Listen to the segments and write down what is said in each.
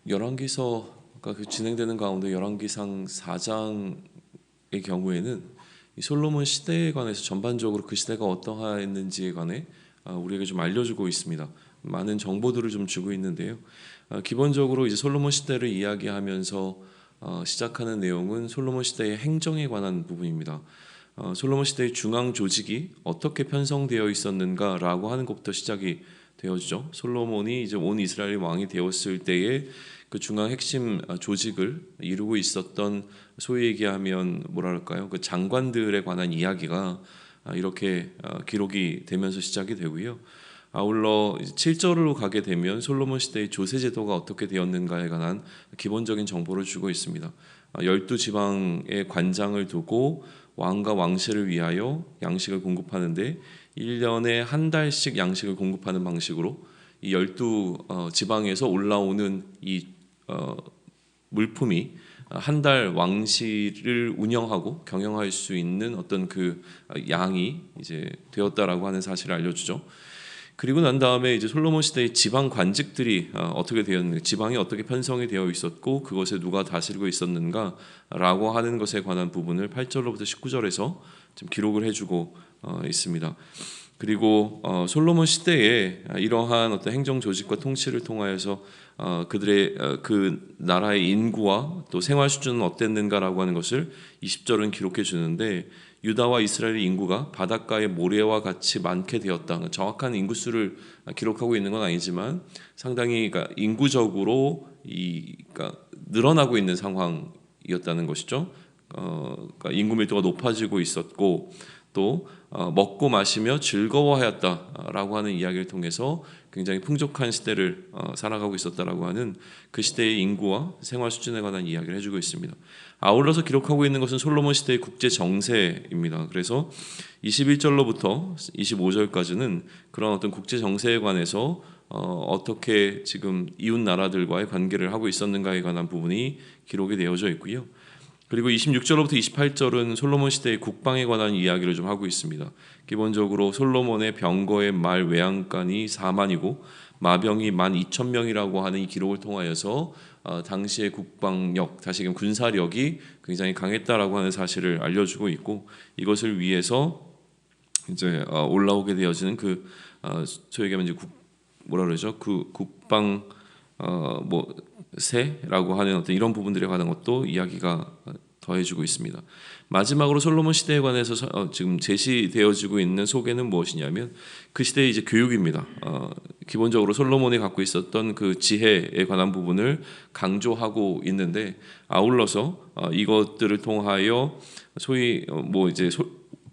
열왕기서가 진행되는 가운데 열왕기상 4장의 경우에는 이 솔로몬 시대에 관해서 전반적으로 그 시대가 어떠했는지에 관해 우리에게 좀 알려주고 있습니다. 많은 정보들을 좀 주고 있는데요. 기본적으로 이제 솔로몬 시대를 이야기하면서 시작하는 내용은 솔로몬 시대의 행정에 관한 부분입니다. 솔로몬 시대의 중앙 조직이 어떻게 편성되어 있었는가라고 하는 것부터 시작이 되어지죠. 솔로몬이 이제 온 이스라엘 왕이 되었을 때에 그 중앙 핵심 조직을 이루고 있었던 소위 얘기하면 뭐랄까요? 그 장관들에 관한 이야기가 이렇게 기록이 되면서 시작이 되고요. 아울러 7절로 가게 되면 솔로몬 시대의 조세 제도가 어떻게 되었는가에 관한 기본적인 정보를 주고 있습니다. 12지방의 관장을 두고 왕과 왕실을 위하여 양식을 공급하는데 1년에 한 달씩 양식을 공급하는 방식으로 이 12지방에서 올라오는 이 물품이 한 달 왕실을 운영하고 경영할 수 있는 어떤 그 양이 이제 되었다라고 하는 사실을 알려주죠. 그리고 난 다음에 이제 솔로몬 시대의 지방 관직들이 어떻게 되었는가, 지방이 어떻게 편성이 되어 있었고 그것에 누가 다스리고 있었는가라고 하는 것에 관한 부분을 8절로부터 19절에서 좀 기록을 해주고 있습니다. 그리고 솔로몬 시대에 이러한 어떤 행정 조직과 통치를 통하여서 그들의 그 나라의 인구와 또 생활 수준은 어땠는가라고 하는 것을 20절은 기록해 주는데 유다와 이스라엘의 인구가 바닷가의 모래와 같이 많게 되었다. 정확한 인구수를 기록하고 있는 건 아니지만 상당히 그러니까 인구적으로 그러니까 늘어나고 있는 상황이었다는 것이죠. 그러니까 인구 밀도가 높아지고 있었고 또 먹고 마시며 즐거워하였다라고 하는 이야기를 통해서 굉장히 풍족한 시대를 살아가고 있었다라고 하는 그 시대의 인구와 생활 수준에 관한 이야기를 해주고 있습니다. 아울러서 기록하고 있는 것은 솔로몬 시대의 국제 정세입니다. 그래서 21절로부터 25절까지는 그런 어떤 국제 정세에 관해서 어떻게 지금 이웃 나라들과의 관계를 하고 있었는가에 관한 부분이 기록이 되어져 있고요. 그리고 26절로부터 28절은 솔로몬 시대의 국방에 관한 이야기를 좀 하고 있습니다. 기본적으로 솔로몬의 병거의 말 외양간이 4만이고 마병이 12,000명이라고 하는 이 기록을 통하여서 당시의 국방력, 다시금 군사력이 굉장히 강했다라고 하는 사실을 알려주고 있고 이것을 위해서 이제 올라오게 되어지는 그 소위 얘기하면 이제 뭐라 그러죠? 그 국방 세라고 하는 어떤 이런 부분들에 관한 것도 이야기가 더해지고 있습니다. 마지막으로 솔로몬 시대에 관해서 지금 제시되어지고 있는 소개는 무엇이냐면 그 시대의 이제 교육입니다. 기본적으로 솔로몬이 갖고 있었던 그 지혜에 관한 부분을 강조하고 있는데 아울러서 이것들을 통하여 소위 이제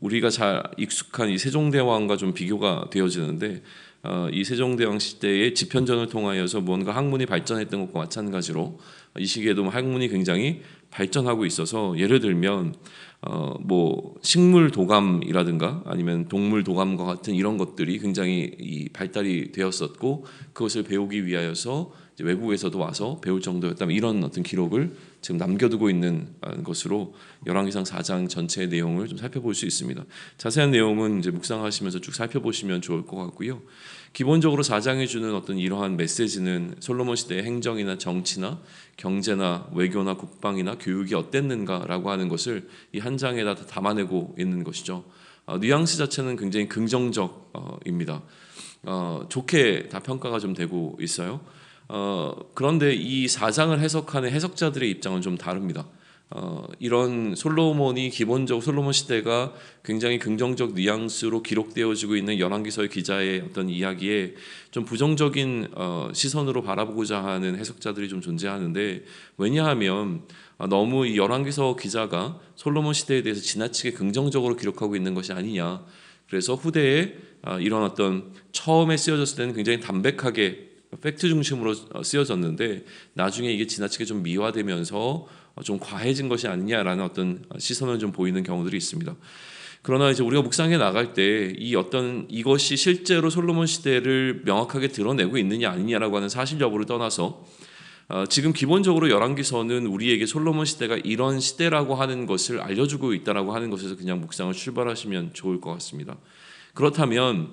우리가 잘 익숙한 이 세종대왕과 좀 비교가 되어지는데 이 세종대왕 시대의 집현전을 통하여서 뭔가 학문이 발전했던 것과 마찬가지로 이 시기에도 학문이 굉장히 발전하고 있어서 예를 들면 식물 도감이라든가 아니면 동물 도감과 같은 이런 것들이 굉장히 발달이 되었었고 그것을 배우기 위하여서 이제 외국에서도 와서 배울 정도였다면 이런 어떤 기록을 지금 남겨두고 있는 것으로 열왕기상 4장 전체의 내용을 좀 살펴볼 수 있습니다. 자세한 내용은 이제 묵상하시면서 쭉 살펴보시면 좋을 것 같고요. 기본적으로 4장이 주는 어떤 이러한 메시지는 솔로몬 시대의 행정이나 정치나 경제나 외교나 국방이나 교육이 어땠는가라고 하는 것을 이 한 장에다 담아내고 있는 것이죠. 뉘앙스 자체는 굉장히 긍정적입니다. 좋게 다 평가가 좀 되고 있어요. 그런데 이 4장을 해석하는 해석자들의 입장은 좀 다릅니다. 이런 솔로몬이 기본적으로 솔로몬 시대가 굉장히 긍정적 뉘앙스로 기록되어지고 있는 열왕기서의 기자의 어떤 이야기에 좀 부정적인 시선으로 바라보고자 하는 해석자들이 좀 존재하는데 왜냐하면 너무 이 열왕기서 기자가 솔로몬 시대에 대해서 지나치게 긍정적으로 기록하고 있는 것이 아니냐. 그래서 후대에 이런 어떤 처음에 쓰여졌을 때는 굉장히 담백하게 팩트 중심으로 쓰여졌는데 나중에 이게 지나치게 좀 미화되면서 좀 과해진 것이 아니냐라는 어떤 시선을 좀 보이는 경우들이 있습니다. 그러나 이제 우리가 묵상해 나갈 때 이것이 실제로 솔로몬 시대를 명확하게 드러내고 있느냐 아니냐라고 하는 사실 여부를 떠나서 지금 기본적으로 열왕기서는 우리에게 솔로몬 시대가 이런 시대라고 하는 것을 알려주고 있다라고 하는 것에서 그냥 묵상을 출발하시면 좋을 것 같습니다. 그렇다면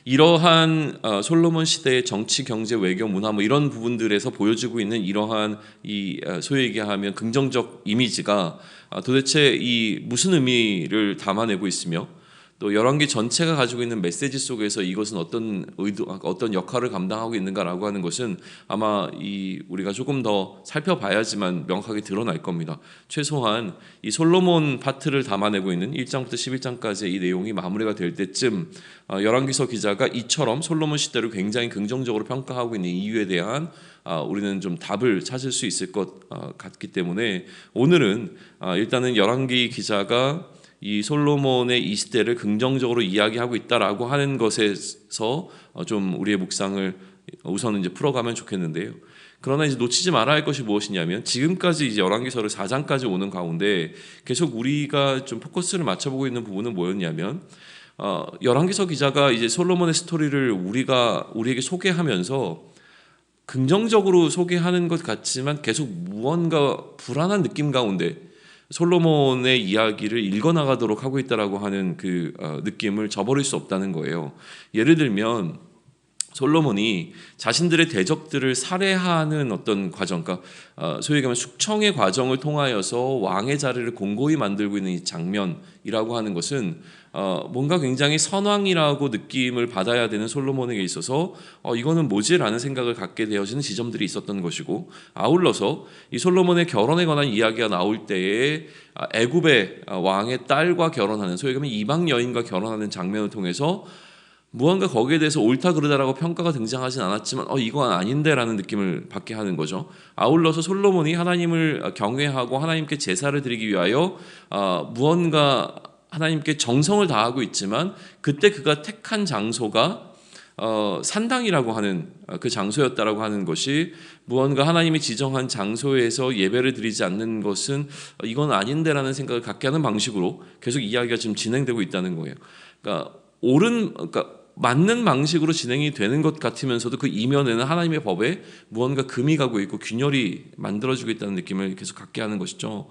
이러한 솔로몬 시대의 정치, 경제, 외교, 문화 뭐 이런 부분들에서 보여지고 있는 이러한 이 소위 얘기하면 긍정적 이미지가 도대체 이 무슨 의미를 담아내고 있으며 또 열왕기 전체가 가지고 있는 메시지 속에서 이것은 어떤 어떤 역할을 감당하고 있는가라고 하는 것은 아마 우리가 조금 더 살펴봐야지만 명확하게 드러날 겁니다. 최소한 이 솔로몬 파트를 담아내고 있는 1장부터 11장까지의 이 내용이 마무리가 될 때쯤 열왕기서 기자가 이처럼 솔로몬 시대를 굉장히 긍정적으로 평가하고 있는 이유에 대한 우리는 좀 답을 찾을 수 있을 것 같기 때문에 오늘은 일단은 열왕기 기자가 이 솔로몬의 이 시대를 긍정적으로 이야기하고 있다라고 하는 것에서 좀 우리의 묵상을 우선은 이제 풀어가면 좋겠는데요. 그러나 이제 놓치지 말아야 할 것이 무엇이냐면 지금까지 이제 열왕기서를 4장까지 오는 가운데 계속 우리가 좀 포커스를 맞춰보고 있는 부분은 뭐였냐면 열왕기서 기자가 이제 솔로몬의 스토리를 우리에게 소개하면서 긍정적으로 소개하는 것 같지만 계속 무언가 불안한 느낌 가운데 솔로몬의 이야기를 읽어나가도록 하고 있다라고 하는 그 느낌을 저버릴 수 없다는 거예요. 예를 들면 솔로몬이 자신들의 대적들을 살해하는 어떤 과정, 그러니까 소위 얘기하면 숙청의 과정을 통하여서 왕의 자리를 공고히 만들고 있는 이 장면이라고 하는 것은 뭔가 굉장히 선왕이라고 느낌을 받아야 되는 솔로몬에게 있어서 이거는 뭐지라는 생각을 갖게 되어지는 지점들이 있었던 것이고, 아울러서 이 솔로몬의 결혼에 관한 이야기가 나올 때에 애굽의 왕의 딸과 결혼하는, 소위 얘기하면 이방 여인과 결혼하는 장면을 통해서 무언가 거기에 대해서 옳다 그르다라고 평가가 등장하진 않았지만 이건 아닌데라는 느낌을 받게 하는 거죠. 아울러서 솔로몬이 하나님을 경외하고 하나님께 제사를 드리기 위하여 무언가 하나님께 정성을 다하고 있지만 그때 그가 택한 장소가 산당이라고 하는 그 장소였다라고 하는 것이, 무언가 하나님이 지정한 장소에서 예배를 드리지 않는 것은 이건 아닌데라는 생각을 갖게 하는 방식으로 계속 이야기가 지금 진행되고 있다는 거예요. 그러니까 맞는 방식으로 진행이 되는 것 같으면서도 그 이면에는 하나님의 법에 무언가 금이 가고 있고 균열이 만들어지고 있다는 느낌을 계속 갖게 하는 것이죠.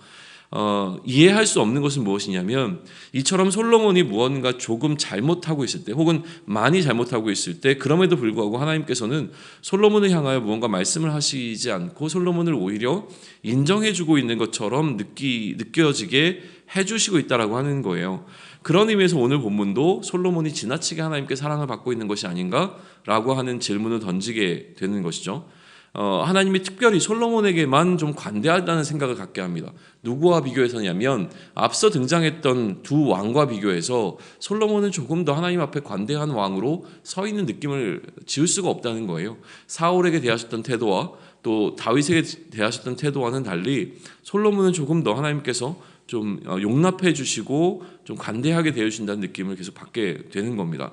이해할 수 없는 것은 무엇이냐면 이처럼 솔로몬이 무언가 조금 잘못하고 있을 때 혹은 많이 잘못하고 있을 때 그럼에도 불구하고 하나님께서는 솔로몬을 향하여 무언가 말씀을 하시지 않고 솔로몬을 오히려 인정해주고 있는 것처럼 느껴지게 해주시고 있다라고 하는 거예요. 그런 의미에서 오늘 본문도 솔로몬이 지나치게 하나님께 사랑을 받고 있는 것이 아닌가라고 하는 질문을 던지게 되는 것이죠. 하나님이 특별히 솔로몬에게만 좀 관대하다는 생각을 갖게 합니다. 누구와 비교해서냐면 앞서 등장했던 두 왕과 비교해서 솔로몬은 조금 더 하나님 앞에 관대한 왕으로 서 있는 느낌을 지울 수가 없다는 거예요. 사울에게 대하셨던 태도와 또 다윗에게 대하셨던 태도와는 달리 솔로몬은 조금 더 하나님께서 좀 용납해 주시고 좀 관대하게 대해주신다는 느낌을 계속 받게 되는 겁니다.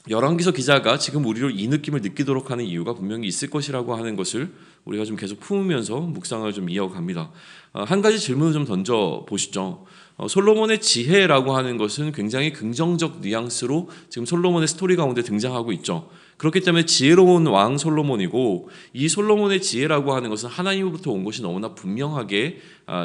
열왕기서 기자가 지금 우리로 이 느낌을 느끼도록 하는 이유가 분명히 있을 것이라고 하는 것을 우리가 좀 계속 품으면서 묵상을 좀 이어갑니다. 한 가지 질문을 좀 던져 보시죠. 솔로몬의 지혜라고 하는 것은 굉장히 긍정적 뉘앙스로 지금 솔로몬의 스토리 가운데 등장하고 있죠. 그렇기 때문에 지혜로운 왕 솔로몬이고, 이 솔로몬의 지혜라고 하는 것은 하나님으로부터 온 것이 너무나 분명하게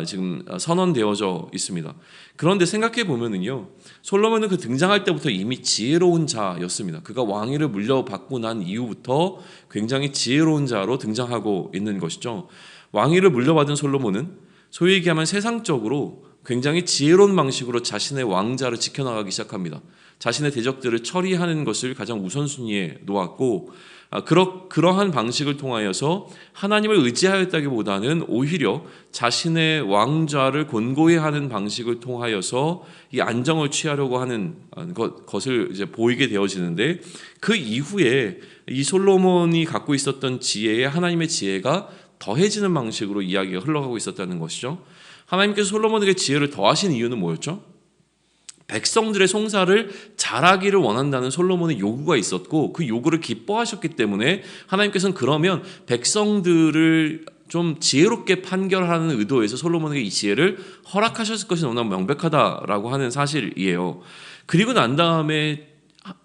지금 선언되어져 있습니다. 그런데 생각해 보면은요, 솔로몬은 그 등장할 때부터 이미 지혜로운 자였습니다. 그가 왕위를 물려받고 난 이후부터 굉장히 지혜로운 자로 등장하고 있는 것이죠. 왕위를 물려받은 솔로몬은 소위 얘기하면 세상적으로 굉장히 지혜로운 방식으로 자신의 왕자를 지켜나가기 시작합니다. 자신의 대적들을 처리하는 것을 가장 우선순위에 놓았고, 그러한 방식을 통하여서 하나님을 의지하였다기보다는 오히려 자신의 왕좌를 권고히 하는 방식을 통하여서 이 안정을 취하려고 하는 것을 이제 보이게 되어지는데, 그 이후에 이 솔로몬이 갖고 있었던 지혜에 하나님의 지혜가 더해지는 방식으로 이야기가 흘러가고 있었다는 것이죠. 하나님께서 솔로몬에게 지혜를 더하신 이유는 뭐였죠? 백성들의 송사를 잘하기를 원한다는 솔로몬의 요구가 있었고, 그 요구를 기뻐하셨기 때문에 하나님께서는 그러면 백성들을 좀 지혜롭게 판결하는 의도에서 솔로몬에게 이 지혜를 허락하셨을 것이 너무나 명백하다라고 하는 사실이에요. 그리고 난 다음에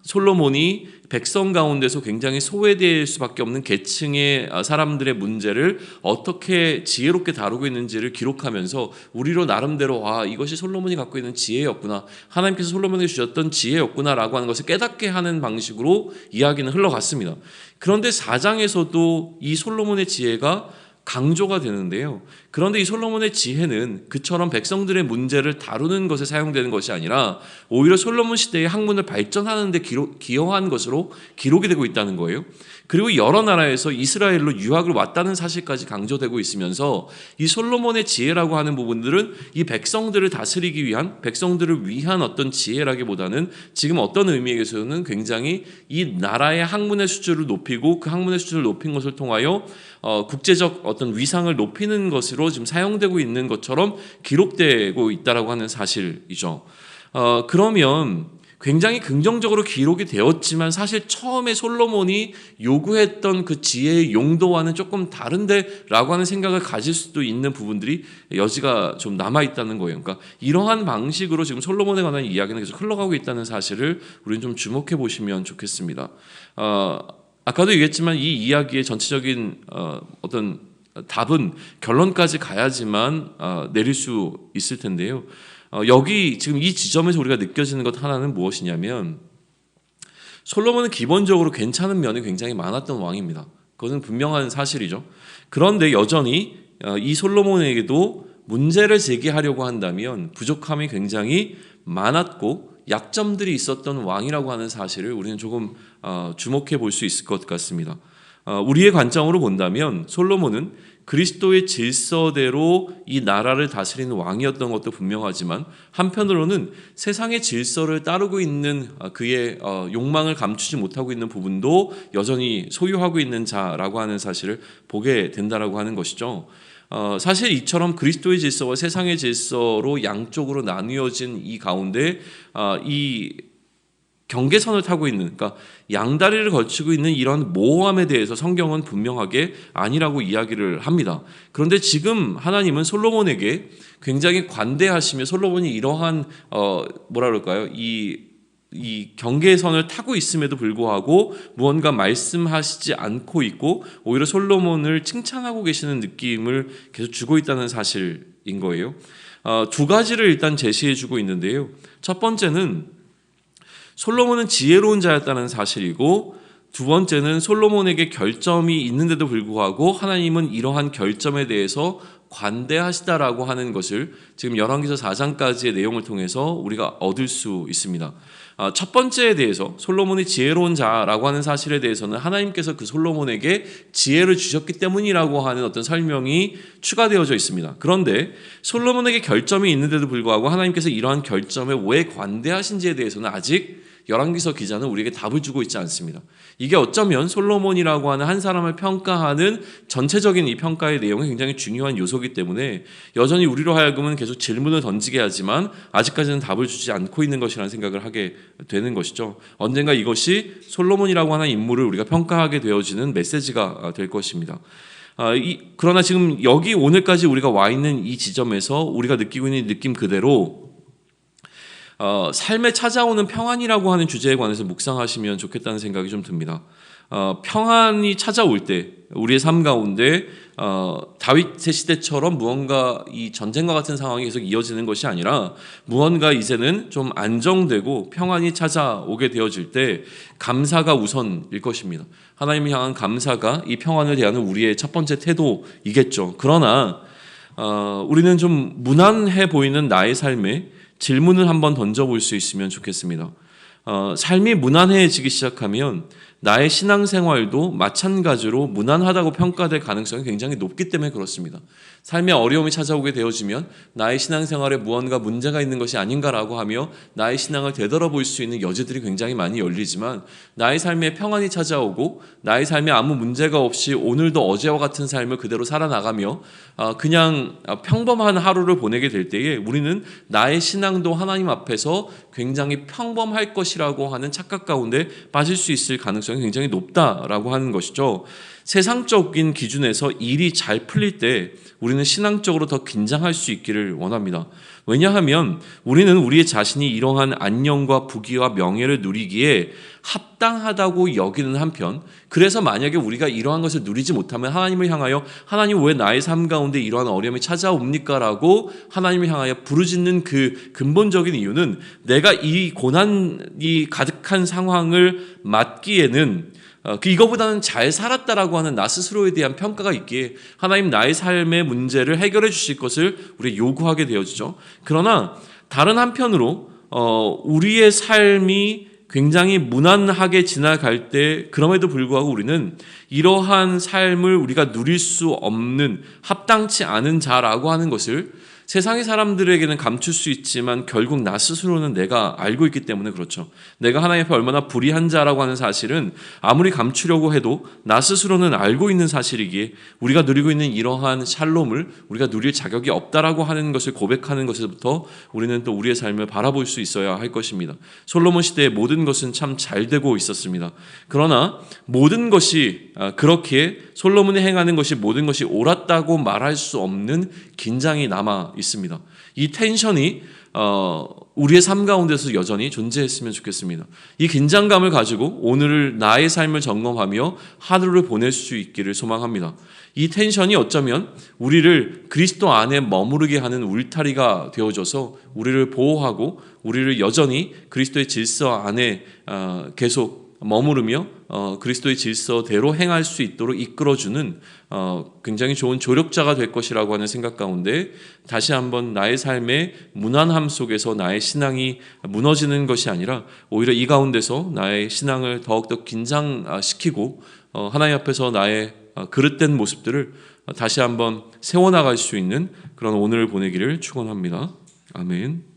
솔로몬이 백성 가운데서 굉장히 소외될 수밖에 없는 계층의 사람들의 문제를 어떻게 지혜롭게 다루고 있는지를 기록하면서 우리로 나름대로 이것이 솔로몬이 갖고 있는 지혜였구나, 하나님께서 솔로몬에게 주셨던 지혜였구나라고 하는 것을 깨닫게 하는 방식으로 이야기는 흘러갔습니다. 그런데 4장에서도 이 솔로몬의 지혜가 강조가 되는데요. 그런데 이 솔로몬의 지혜는 그처럼 백성들의 문제를 다루는 것에 사용되는 것이 아니라 오히려 솔로몬 시대의 학문을 발전하는 데 기여한 것으로 기록이 되고 있다는 거예요. 그리고 여러 나라에서 이스라엘로 유학을 왔다는 사실까지 강조되고 있으면서 이 솔로몬의 지혜라고 하는 부분들은 이 백성들을 다스리기 위한, 백성들을 위한 어떤 지혜라기보다는 지금 어떤 의미에서는 굉장히 이 나라의 학문의 수준을 높이고 그 학문의 수준을 높인 것을 통하여 국제적 어떤 위상을 높이는 것으로 지금 사용되고 있는 것처럼 기록되고 있다라고 하는 사실이죠. 그러면 굉장히 긍정적으로 기록이 되었지만 사실 처음에 솔로몬이 요구했던 그 지혜의 용도와는 조금 다른데라고 하는 생각을 가질 수도 있는 부분들이 여지가 좀 남아있다는 거예요. 그러니까 이러한 방식으로 지금 솔로몬에 관한 이야기는 계속 흘러가고 있다는 사실을 우리는 좀 주목해 보시면 좋겠습니다. 아까도 얘기했지만 이 이야기의 전체적인 어떤 답은 결론까지 가야지만 내릴 수 있을 텐데요. 여기 지금 이 지점에서 우리가 느껴지는 것 하나는 무엇이냐면 솔로몬은 기본적으로 괜찮은 면이 굉장히 많았던 왕입니다. 그것은 분명한 사실이죠. 그런데 여전히 이 솔로몬에게도 문제를 제기하려고 한다면 부족함이 굉장히 많았고 약점들이 있었던 왕이라고 하는 사실을 우리는 조금 주목해 볼 수 있을 것 같습니다. 우리의 관점으로 본다면 솔로몬은 그리스도의 질서대로 이 나라를 다스리는 왕이었던 것도 분명하지만 한편으로는 세상의 질서를 따르고 있는 그의 욕망을 감추지 못하고 있는 부분도 여전히 소유하고 있는 자라고 하는 사실을 보게 된다라고 하는 것이죠. 사실 이처럼 그리스도의 질서와 세상의 질서로 양쪽으로 나뉘어진 이 가운데 이 경계선을 타고 있는, 그러니까 양다리를 걸치고 있는 이런 모호함에 대해서 성경은 분명하게 아니라고 이야기를 합니다. 그런데 지금 하나님은 솔로몬에게 굉장히 관대하시며 솔로몬이 이러한 뭐라 그럴까요? 이 경계선을 타고 있음에도 불구하고 무언가 말씀하시지 않고 있고 오히려 솔로몬을 칭찬하고 계시는 느낌을 계속 주고 있다는 사실인 거예요. 두 가지를 일단 제시해주고 있는데요. 첫 번째는 솔로몬은 지혜로운 자였다는 사실이고, 두 번째는 솔로몬에게 결점이 있는데도 불구하고 하나님은 이러한 결점에 대해서 관대하시다라고 하는 것을 지금 열왕기서 4장까지의 내용을 통해서 우리가 얻을 수 있습니다. 첫 번째에 대해서 솔로몬이 지혜로운 자라고 하는 사실에 대해서는 하나님께서 그 솔로몬에게 지혜를 주셨기 때문이라고 하는 어떤 설명이 추가되어져 있습니다. 그런데 솔로몬에게 결점이 있는데도 불구하고 하나님께서 이러한 결점에 왜 관대하신지에 대해서는 아직 열왕기서 기자는 우리에게 답을 주고 있지 않습니다. 이게 어쩌면 솔로몬이라고 하는 한 사람을 평가하는 전체적인 이 평가의 내용이 굉장히 중요한 요소이기 때문에 여전히 우리로 하여금은 계속 질문을 던지게 하지만 아직까지는 답을 주지 않고 있는 것이라는 생각을 하게 되는 것이죠. 언젠가 이것이 솔로몬이라고 하는 인물을 우리가 평가하게 되어지는 메시지가 될 것입니다. 그러나 지금 여기 오늘까지 우리가 와 있는 이 지점에서 우리가 느끼고 있는 느낌 그대로 삶에 찾아오는 평안이라고 하는 주제에 관해서 묵상하시면 좋겠다는 생각이 좀 듭니다. 평안이 찾아올 때 우리의 삶 가운데 다윗의 시대처럼 무언가 이 전쟁과 같은 상황이 계속 이어지는 것이 아니라 무언가 이제는 좀 안정되고 평안이 찾아오게 되어질 때 감사가 우선일 것입니다. 하나님을 향한 감사가 이 평안을 대하는 우리의 첫 번째 태도이겠죠. 그러나 우리는 좀 무난해 보이는 나의 삶에 질문을 한번 던져볼 수 있으면 좋겠습니다. 삶이 무난해지기 시작하면 나의 신앙생활도 마찬가지로 무난하다고 평가될 가능성이 굉장히 높기 때문에 그렇습니다. 삶에 어려움이 찾아오게 되어지면 나의 신앙생활에 무언가 문제가 있는 것이 아닌가라고 하며 나의 신앙을 되돌아볼 수 있는 여지들이 굉장히 많이 열리지만 나의 삶에 평안이 찾아오고 나의 삶에 아무 문제가 없이 오늘도 어제와 같은 삶을 그대로 살아나가며 그냥 평범한 하루를 보내게 될 때에 우리는 나의 신앙도 하나님 앞에서 굉장히 평범할 것이라고 하는 착각 가운데 빠질 수 있을 가능성이 굉장히 높다라고 하는 것이죠. 세상적인 기준에서 일이 잘 풀릴 때 우리는 신앙적으로 더 긴장할 수 있기를 원합니다. 왜냐하면 우리는 우리의 자신이 이러한 안녕과 부귀와 명예를 누리기에 합당하다고 여기는 한편, 그래서 만약에 우리가 이러한 것을 누리지 못하면 하나님을 향하여 하나님 왜 나의 삶 가운데 이러한 어려움이 찾아옵니까? 라고 하나님을 향하여 부르짖는 그 근본적인 이유는 내가 이 고난이 가득한 상황을 맞기에는 이거보다는 잘 살았다라고 하는 나 스스로에 대한 평가가 있기에 하나님 나의 삶의 문제를 해결해 주실 것을 우리 요구하게 되어지죠. 그러나 다른 한편으로 우리의 삶이 굉장히 무난하게 지나갈 때 그럼에도 불구하고 우리는 이러한 삶을 우리가 누릴 수 없는 합당치 않은 자라고 하는 것을 세상의 사람들에게는 감출 수 있지만 결국 나 스스로는 내가 알고 있기 때문에 그렇죠. 내가 하나님 앞에 얼마나 불의한 자라고 하는 사실은 아무리 감추려고 해도 나 스스로는 알고 있는 사실이기에 우리가 누리고 있는 이러한 샬롬을 우리가 누릴 자격이 없다라고 하는 것을 고백하는 것에서부터 우리는 또 우리의 삶을 바라볼 수 있어야 할 것입니다. 솔로몬 시대의 모든 것은 참 잘 되고 있었습니다. 그러나 모든 것이 그렇기에 솔로몬이 행하는 것이 모든 것이 옳았다고 말할 수 없는 긴장이 남아 있습니다. 이 텐션이 우리의 삶 가운데서 여전히 존재했으면 좋겠습니다. 이 긴장감을 가지고 오늘 나의 삶을 점검하며 하루를 보낼 수 있기를 소망합니다. 이 텐션이 어쩌면 우리를 그리스도 안에 머무르게 하는 울타리가 되어줘서 우리를 보호하고 우리를 여전히 그리스도의 질서 안에 계속 머무르며 그리스도의 질서대로 행할 수 있도록 이끌어주는 굉장히 좋은 조력자가 될 것이라고 하는 생각 가운데 다시 한번 나의 삶의 무난함 속에서 나의 신앙이 무너지는 것이 아니라 오히려 이 가운데서 나의 신앙을 더욱더 긴장시키고 하나님 앞에서 나의 그릇된 모습들을 다시 한번 세워나갈 수 있는 그런 오늘을 보내기를 축원합니다. 아멘.